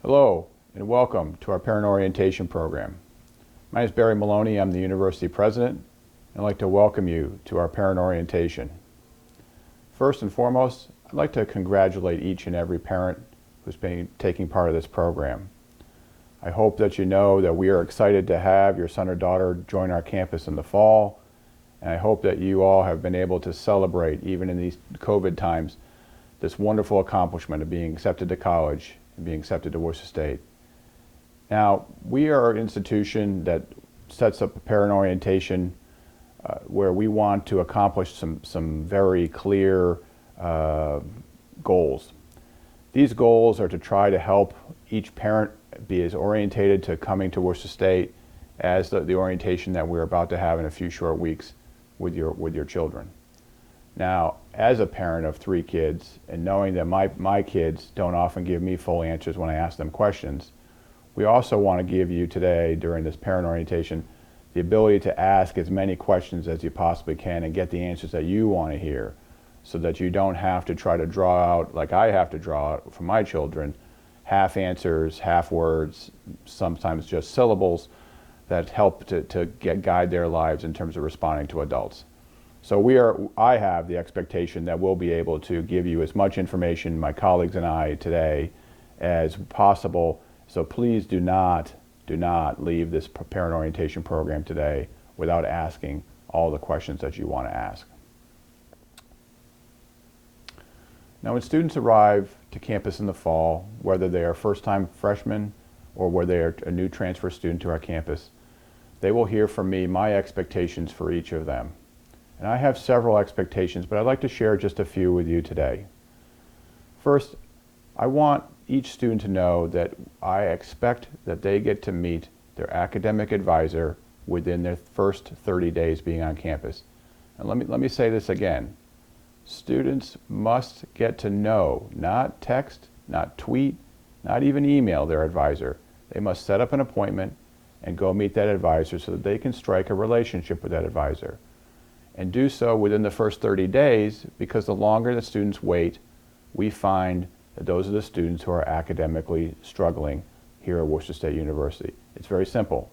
Hello and welcome to our Parent Orientation Program. My name is Barry Maloney. I'm the University President, and I'd like to welcome you to our Parent Orientation. First and foremost, I'd like to congratulate each and every parent who's been taking part of this program. I hope that you know that we are excited to have your son or daughter join our campus in the fall, and I hope that you all have been able to celebrate, even in these COVID times, this wonderful accomplishment of being accepted to college and being accepted to Worcester State. Now, we are an institution that sets up a parent orientation where we want to accomplish some very clear goals. These goals are to try to help each parent be as orientated to coming to Worcester State as the orientation that we're about to have in a few short weeks with your children. Now, as a parent of 3 kids, and knowing that my kids don't often give me full answers when I ask them questions, we also want to give you today, during this parent orientation, the ability to ask as many questions as you possibly can and get the answers that you want to hear, so that you don't have to try to draw out, like I have to draw out for my children, half answers, half words, sometimes just syllables that help to guide their lives in terms of responding to adults. So I have the expectation that we'll be able to give you as much information, my colleagues and I today, as possible. So please do not leave this parent orientation program today without asking all the questions that you want to ask. Now, when students arrive to campus in the fall, whether they are first-time freshmen or whether they are a new transfer student to our campus, they will hear from me my expectations for each of them. And I have several expectations, but I'd like to share just a few with you today. First, I want each student to know that I expect that they get to meet their academic advisor within their first 30 days being on campus. And let me say this again. Students must get to know, not text, not tweet, not even email their advisor. They must set up an appointment and go meet that advisor so that they can strike a relationship with that advisor. And do so within the first 30 days, because the longer the students wait, we find that those are the students who are academically struggling here at Worcester State University. It's very simple.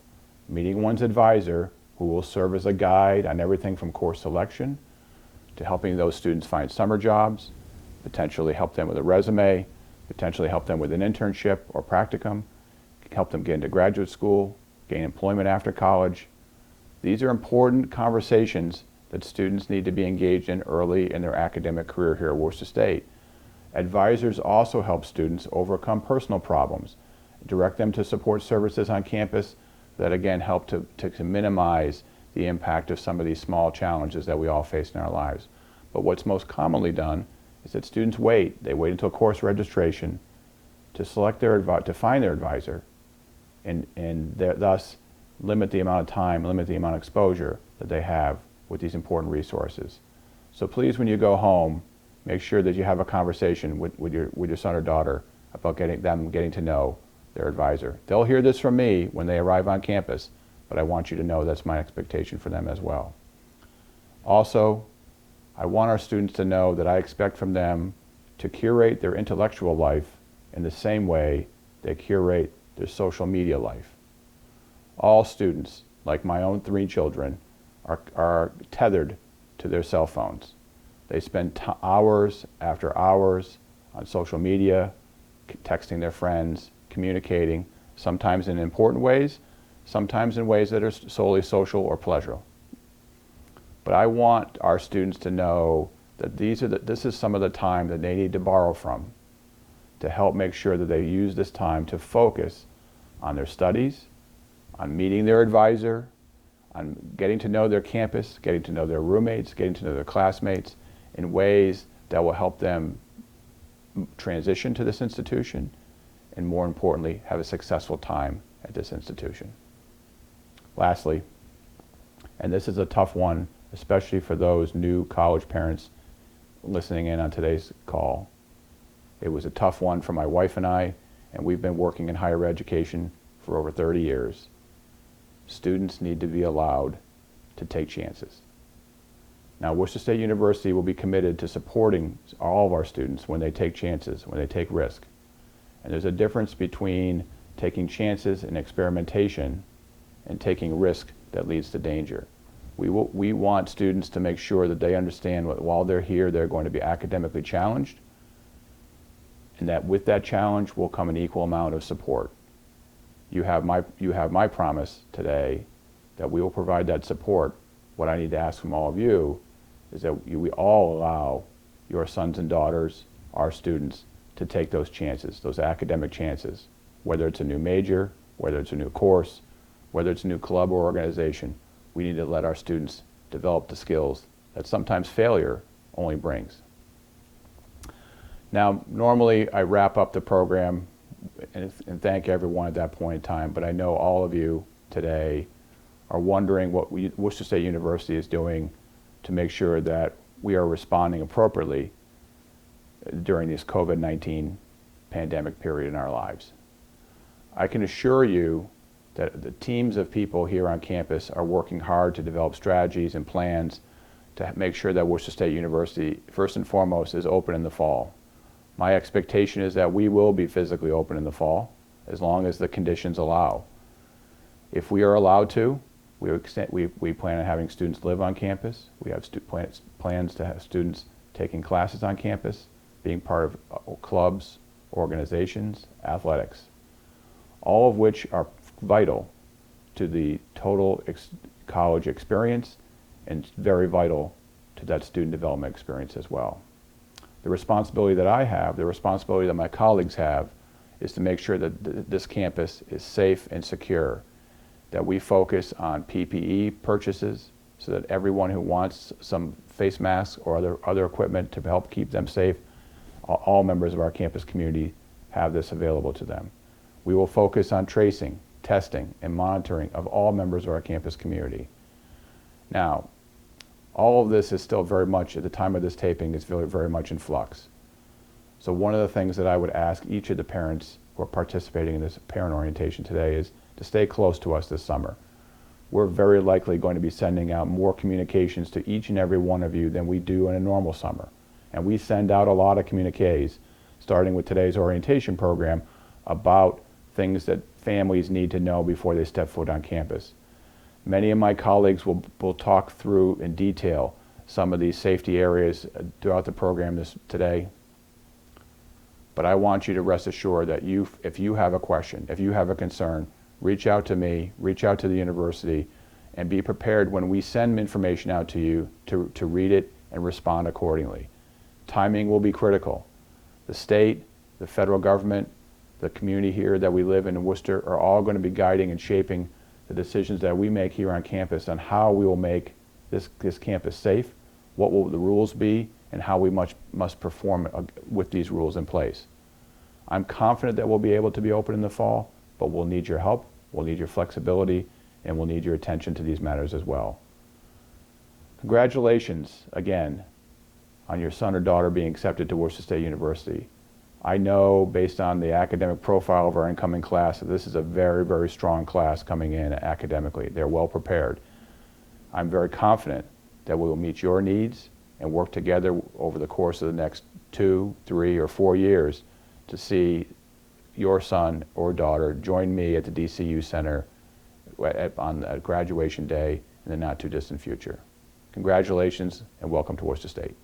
Meeting one's advisor, who will serve as a guide on everything from course selection to helping those students find summer jobs, potentially help them with a resume, potentially help them with an internship or practicum, help them get into graduate school, gain employment after college. These are important conversations that students need to be engaged in early in their academic career here at Worcester State. Advisors also help students overcome personal problems, direct them to support services on campus that again help to minimize the impact of some of these small challenges that we all face in our lives. But what's most commonly done is that students wait. They wait until course registration to select to find their advisor, and thus limit the amount of time, limit the amount of exposure that they have with these important resources. So please, when you go home, make sure that you have a conversation with your son or daughter about getting to know their advisor. They'll hear this from me when they arrive on campus, but I want you to know that's my expectation for them as well. Also, I want our students to know that I expect from them to curate their intellectual life in the same way they curate their social media life. All students, like my own 3 children, are tethered to their cell phones. They spend hours after hours on social media, texting their friends, communicating, sometimes in important ways, sometimes in ways that are solely social or pleasurable. But I want our students to know that this is some of the time that they need to borrow from to help make sure that they use this time to focus on their studies, on meeting their advisor, on getting to know their campus, getting to know their roommates, getting to know their classmates in ways that will help them transition to this institution and, more importantly, have a successful time at this institution. Lastly, and this is a tough one, especially for those new college parents listening in on today's call. It was a tough one for my wife and I, and we've been working in higher education for over 30 years. Students need to be allowed to take chances. Now, Worcester State University will be committed to supporting all of our students when they take chances, when they take risk. And there's a difference between taking chances and experimentation and taking risk that leads to danger. We want students to make sure that they understand that while they're here, they're going to be academically challenged, and that with that challenge will come an equal amount of support. You have my promise today that we will provide that support. What I need to ask from all of you is that we all allow your sons and daughters, our students, to take those chances, those academic chances, whether it's a new major, whether it's a new course, whether it's a new club or organization. We need to let our students develop the skills that sometimes failure only brings. Now, normally I wrap up the program and thank everyone at that point in time, but I know all of you today are wondering what Worcester State University is doing to make sure that we are responding appropriately during this COVID-19 pandemic period in our lives. I can assure you that the teams of people here on campus are working hard to develop strategies and plans to make sure that Worcester State University, first and foremost, is open in the fall. My expectation is that we will be physically open in the fall, as long as the conditions allow. If we are allowed to, we plan on having students live on campus. We have plans to have students taking classes on campus, being part of clubs, organizations, athletics, all of which are vital to the total college experience and very vital to that student development experience as well. The responsibility that I have, the responsibility that my colleagues have, is to make sure that this campus is safe and secure, that we focus on PPE purchases so that everyone who wants some face masks or other equipment to help keep them safe, all members of our campus community have this available to them. We will focus on tracing, testing, and monitoring of all members of our campus community. Now, all of this is still very much, at the time of this taping, is very much in flux. So one of the things that I would ask each of the parents who are participating in this parent orientation today is to stay close to us this summer. We're very likely going to be sending out more communications to each and every one of you than we do in a normal summer. And we send out a lot of communiques, starting with today's orientation program, about things that families need to know before they step foot on campus. Many of my colleagues will talk through in detail some of these safety areas throughout the program today. But I want you to rest assured that if you have a question, if you have a concern, reach out to me, reach out to the university, and be prepared when we send information out to you to read it and respond accordingly. Timing will be critical. The state, the federal government, the community here that we live in Worcester are all going to be guiding and shaping the decisions that we make here on campus on how we will make this campus safe, what will the rules be, and how we must perform with these rules in place. I'm confident that we'll be able to be open in the fall, but we'll need your help, we'll need your flexibility, and we'll need your attention to these matters as well. Congratulations, again, on your son or daughter being accepted to Worcester State University. I know, based on the academic profile of our incoming class, that this is a very, very strong class coming in academically. They're well prepared. I'm very confident that we will meet your needs and work together over the course of the next 2, 3, or 4 years to see your son or daughter join me at the DCU Center on graduation day in the not too distant future. Congratulations and welcome to Worcester State.